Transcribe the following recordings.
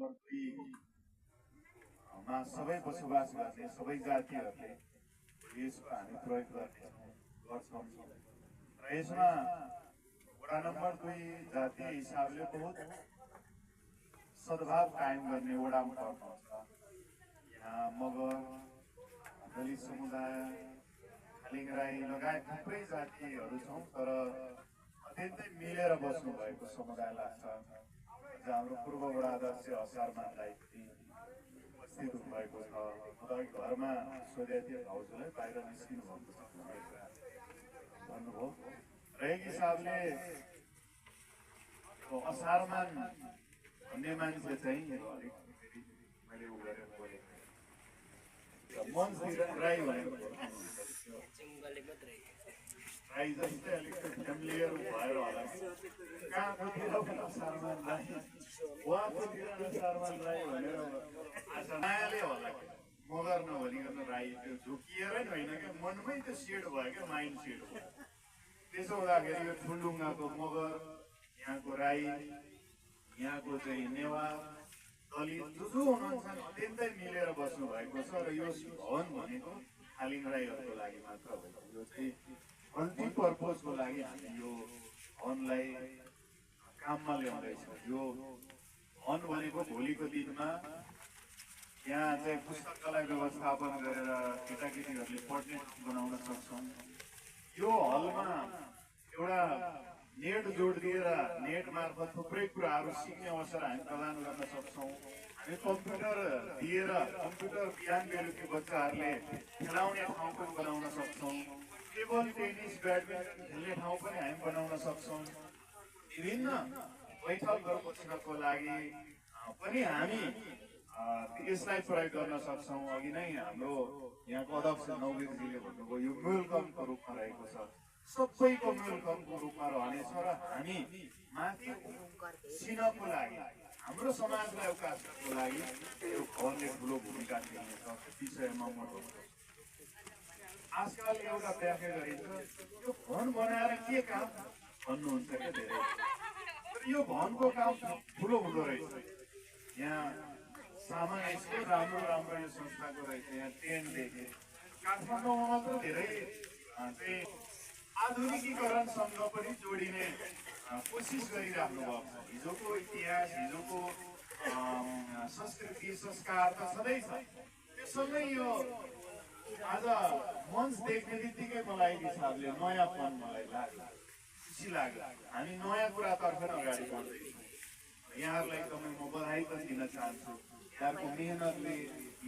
मा सबै बसोबास गर्ने सबै जातिहरूले यसको हामी प्रयोग गर्छौँ र यसमा वडा नम्बर 2 जातीय हिसाबले बहुत सद्भाव कायम गर्ने वडामा पर्नुहुन्छ। यहाँ मगर, दलित समुदाय, खालिङ राई लगायत थुप्रै जातिहरू छौँ, तर अत्यन्तै मिलेर बस्नु भएको समुदाय लाग्छ। हाम्रो पूर्व वडा अध्यक्ष असारमान राई उपस्थित हुनुभएको छ। मलाई घरमा सोधेको थिएँ भाउजूलाई, बाहिर निस्किनु भएको छ भन्नुभयो र एक हिसाबले असारमान भन्ने मान्छे चाहिँ अलिक मैले उ गरेर बोलेको मन्स राई भनेर राई जस्तै अलिक फ्यामिलियर भएर होला कहाँकोतिर पनि असारमान राई उहाँकोतिर असारमान राई भनेर आशा मायाले होला मगर नभनिकन राई त्यो झुकिएर नि होइन क्या, मनमै त्यो सेड भयो क्या, माइन्ड सेड भयो। त्यसो हुँदाखेरि यो ठुलडुङ्गाको मगर, यहाँको राई, यहाँको चाहिँ नेवार, दलित जो जो हुनुहुन्छ अत्यन्तै मिलेर बस्नु भएको छ र यो भवन भनेको खालिङ राईहरूको लागि मात्र हो। यो चाहिँ मल्टिपर्पजको लागि हामी यो भवनलाई काममा ल्याउँदैछौँ। यो भवन भनेको भोलिको दिनमा यहाँ चाहिँ पुस्तकालय व्यवस्थापन गरेर केटाकेटीहरूले पढ्ने बनाउन सक्छौँ। यो हलमा एउटा नेट जोड दिएर नेट मार्फत थुप्रै कुराहरू सिक्ने अवसर हामी प्रदान गर्न सक्छौँ। हामी कम्प्युटर दिएर कम्प्युटर बिहान बेलुकी बच्चाहरूले खेलाउने ठाउँ पनि बनाउन सक्छौँ। टेबल टेनिस, ब्याडमिन्टन खेल्ने ठाउँ पनि हामी बनाउन सक्छौँ। विभिन्न बैठक घर बस्नको लागि पनि हामी यसलाई प्रयोग गर्न सक्छौँ। अघि नै हाम्रो यहाँको अध्यक्ष नौवीरजीले भन्नुभयो यो वेलकमको रूपमा रहेको छ, सबैको वेलकमको रूपमा रहनेछ र हामी माथि सिनको लागि हाम्रो समाजलाई उकास्नको लागि यो भवनले ठुलो भूमिका खेल्नेछ विषयमा म आजकल एउटा व्याख्या गरिन्छ यो भवन बनाएर के काम भन्नुहुन्छ क्या धेरै, तर यो भवनको काम ठुलो हुँदो रहेछ। यहाँ सामान यस्तो राम्रो राम्रो यो संस्थाको रहेछ। यहाँ टेन्ट देखेँ काठमाडौँमा मात्र धेरै चाहिँ आधुनिकीकरणसँग पनि जोडिने कोसिस गरिराख्नु भएको छ। हिजोको इतिहास, हिजोको संस्कृति संस्कार त सधैँ छ, त्यससँगै यो आज मञ्च देख्ने बित्तिकै मलाई हिसाबले नयाँपन मलाई लाग्यो, खुसी लाग्यो। हामी नयाँ कुरातर्फ अगाडि बढ्दैछौँ। यहाँहरूलाई एकदमै म बधाई पनि दिन चाहन्छु। यहाँको मेहनतले,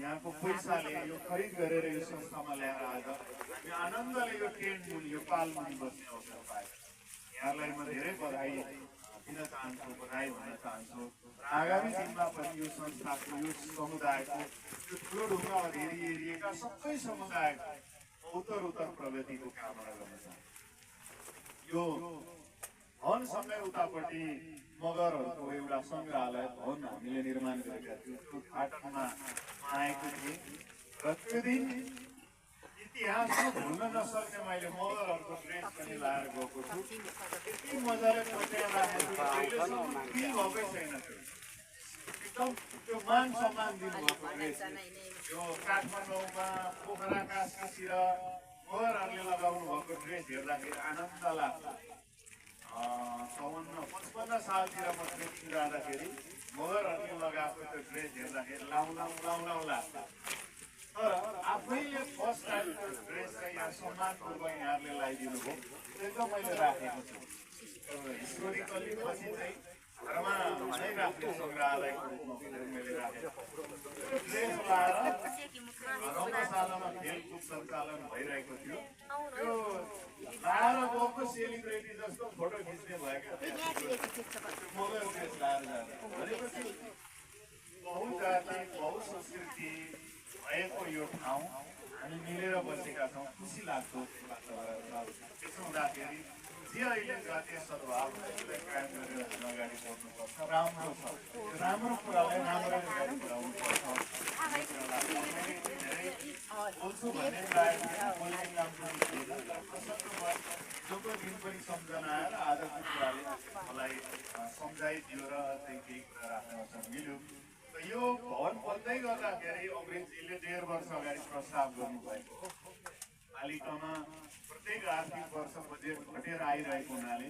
यहाँको पैसाले यो खरिद गरेर यो संस्थामा ल्याएर आज हामी आनन्दले यो टेन्ट मुनि, यो पाल मुनि बस्ने अवसर पाएँ। यहाँहरूलाई म धेरै बधाई दिन चाहन्छु, बधाई भन्न चाहन्छु। आगामी दिनमा पनि यो संस्थाको, यो समुदायको, यो ठुलो ढुङ्गा एरिएका सबै समुदायको उत्तर प्रगतिको कामना गर्न चाहन्छु। यो भवनसँगै उतापट्टि मगरहरूको एउटा सङ्ग्रहालय भवन हामीले निर्माण गरेका थियौँ। त्यो उद्घाटनमा आएको थिएँ र त्यो दिन इतिहासमा भुल्न नसक्ने मैले मगरहरूको ड्रेस पनि लाएर गएको छु। यति मजाले त्यहाँ राखेको अहिलेसम्म फिल भएकै छैन। एकदम त्यो मान सम्मान दिनुभएको ड्रेस यो काठमाडौँमा पोखरा कास्कीतिर मगरहरूले लगाउनु भएको ड्रेस हेर्दाखेरि आनन्द लाग्छ। 55 सालतिर म ट्रेनिङ जाँदाखेरि मगरहरूले लगाएको त्यो ड्रेस हेर्दाखेरि लाउँ लाग्छ। तर आफैले फर्स्ट टाइम त्यो ड्रेस चाहिँ यहाँ सम्मानपूर्वक यहाँहरूले लगाइदिनु भयो, त्यो त मैले राखेको छु। हिस्टोरिकल्ली पछि चाहिँ घरमा राख्ने सङ्ग्रहालयको रूपमा मैले राखेको त्यो ड्रेस लाएर रङ्गशालामा खेलकुद सञ्चालन भइरहेको थियो। त्यो लाएर गएको सेलिब्रेटी जस्तो फोटो खिच्ने भएका मगर ड्रेस लाएर जाँदा भनेपछि बहुजाति बहुसंस्कृति भएको यो ठाउँ हामी मिलेर बसेका छौँ, खुसी लाग्छ। त्यसो हुँदाखेरि जे अहिले जातीय सद्भाव कायम गरेर अगाडि बढ्नुपर्छ, राम्रो छ। राम्रो कुरालाई राम्रो अगाडि बढाउनुपर्छ। धेरै बोल्छु भन्ने हिजोको दिन पनि सम्झना आएर आजको कुराले मलाई सम्झाइदियो र चाहिँ केही कुरा राख्न मिल्यो। 1.5 वर्ष अगाडि प्रस्ताव गर्नुभएको हो। पालिकामा प्रत्येक आर्थिक वर्ष बजेट घटेर आइरहेको हुनाले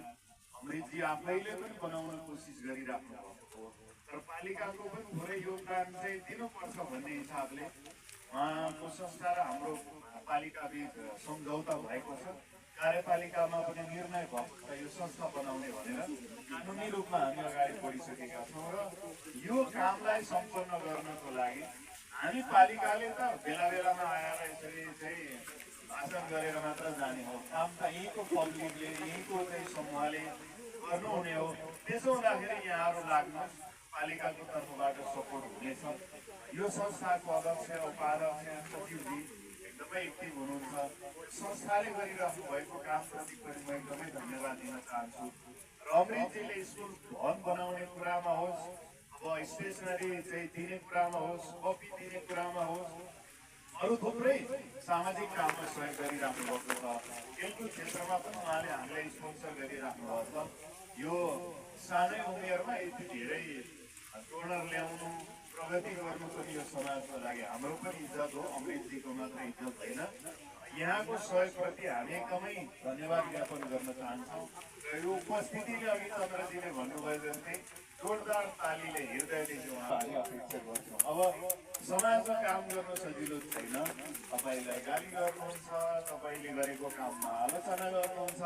अमृतजी आफैले पनि बनाउन कोसिस गरिराख्नु भएको हो। तर पालिकाको पनि थोरै योगदान चाहिँ दिनुपर्छ भन्ने हिसाबले उहाँको संस्था र हाम्रो पालिका बीच सम्झौता भएको छ। कार्यपालिकामा पनि निर्णय भएको छ यो संस्था बनाउने भनेर कानुनी रूपमा हामी अगाडि बढिसकेका छौँ र यो कामलाई सम्पन्न गर्नको लागि हामी पालिकाले त बेला बेलामा आएर यसरी चाहिँ भाषण गरेर मात्र जाने हो, काम त यहीँको पब्लिकले यहीँको चाहिँ समूहले गर्नुहुने हो। त्यसो हुँदाखेरि यहाँहरू लाग्नुहोस्, पालिकाको तर्फबाट सपोर्ट हुनेछ। यो संस्थाको अध्यक्ष उपाध्यक्ष सचिवजी एकदमै एक्टिभ हुनुहुन्छ। संस्थाले गरिराख्नु भएको कामप्रति पनि म एकदमै धन्यवाद दिन चाहन्छु। र अमृतजीले स्कुल भवन बनाउने कुरामा होस्, अब स्टेसनरी चाहिँ दिने कुरामा होस्, कपी दिने कुरामा होस्, अरू थुप्रै सामाजिक काममा सहयोग गरिराख्नु भएको छ। खेलकुद क्षेत्रमा पनि उहाँले हामीलाई स्पोन्सर गरिराख्नु भएको छ। यो सानै उमेरमा यति धेरै डोनर ल्याउनु, प्रगति गर्नु पनि यो समाजको लागि हाम्रो पनि इज्जत हो, अमृतजीको मात्र इज्जत होइन। यहाँको सहयोगप्रति हामी एकदमै धन्यवाद ज्ञापन गर्न चाहन्छौँ। र यो उपस्थितिले अघि चन्द्रजीले भन्नुभयो जस्तै जोरदार तालीले हृदयदेखि उहाँहरूले अपेक्षा गर्छौँ। अब समाजमा काम गर्न सजिलो छैन। तपाईँलाई गाली गर्नुहुन्छ, तपाईँले गरेको काममा आलोचना गर्नुहुन्छ,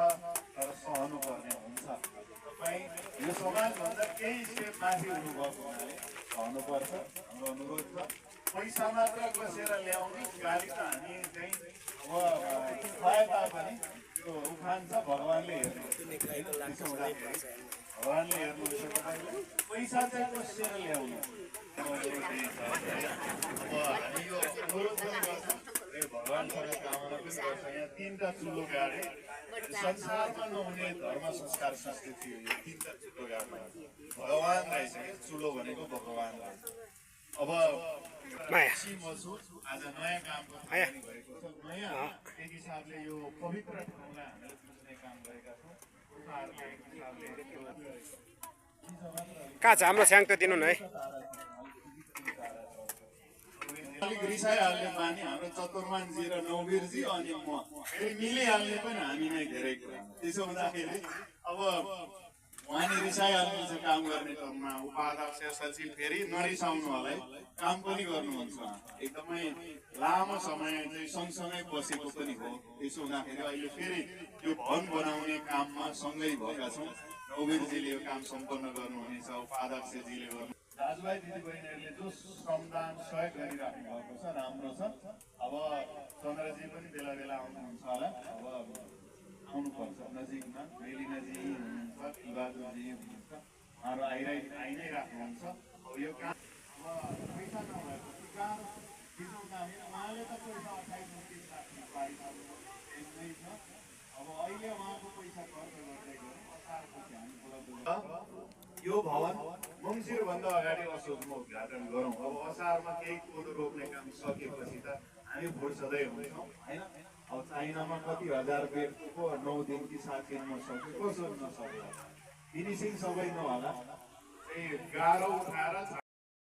तर सहनुपर्ने हुन्छ। तपाईँ यो समाजभन्दा केही स्टेप माथि हुनुभएको हुनाले सहनुपर्छ। हाम्रो अनुरोध छ, पैसा मात्र बसेर ल्याउने गाली त हामी चाहिँ अब पाए तापनि त्यो उखान छ भगवान्ले हेर्नु, भगवान्ले हेर्नुहुन्छ तपाईँलाई, पैसा चाहिँ बसेर ल्याउनु। अब हामी यो अनुरोध पनि गर्छौँ, भगवान्सँग कामना पनि गर्छौँ। यहाँ 3टा चुलो गाडे, संसारमा नहुने धर्म संस्कार संस्कृति हो। यो 3टा चुलो गाड्नु भगवान रहेछ क्या, चुलो भनेको भगवान रहेछ। अब खुसी महसुस आज नयाँ कामको थालनी भएको छ। नयाँ एक हिसाबले यो पवित्र ठाउँलाई हामीले बुझ्ने काम गरेका छौँ। उहाँहरूले एक हिसाबले कहाँ छ हाम्रो स्याङ त दिनु न है। अलिक रिसाइहाल्ने बानी हाम्रो चतुर्मानजी र नौवीरजी अनि म फेरि मिलिहाल्ने पनि हामी नै धेरै कुरा। त्यसो हुँदाखेरि अब उहाँले रिसाइहाल्नुहुन्छ काम गर्ने क्रममा, उपाध्यक्ष सचिव फेरि नरिसाउनु होला है, काम पनि गर्नुहुन्छ। एकदमै लामो समय चाहिँ सँगसँगै बसेको पनि हो। त्यसो हुँदाखेरि अहिले फेरि यो भवन बनाउने काममा सँगै भएका छौँ। नौवीरजीले यो काम सम्पन्न गर्नुहुनेछ, उपाध्यक्षजीले गर्नु, दाजुभाइ दिदीबहिनीहरूले जो श्रमदान सहयोग गरिराख्नु भएको छ राम्रो छ। अब चन्द्रजी पनि बेला बेला आउनुहुन्छ होला, अब आउनुपर्छ नजिकमा। मेलिनाजी हुनुहुन्छ, बहादुरजी हुनुहुन्छ, उहाँहरू आइ नै राख्नुहुन्छ। अब यो काम अब पैसा नभएको काम दिनु काम उहाँले त पैसा 28-29 राख्नु पाइसक्नु छ। अब अहिले उहाँको पैसा खर्च गर्दै गरौँ, असारपछि हामी उपलब्ध यो भवन मङ्सिरभन्दा अगाडि असोजमा उद्घाटन गरौँ। अब असारमा केही कोदो रोप्ने काम सकेपछि त हामी फुर्सदै हुन्छौँ होइन। अब चाइनामा कति हजार बेडको 9 दिन कि 7 दिनमा सक्यो, कसो नसक्यो, फिनिसिङ सबै नहोला, गाह्रो उठाएर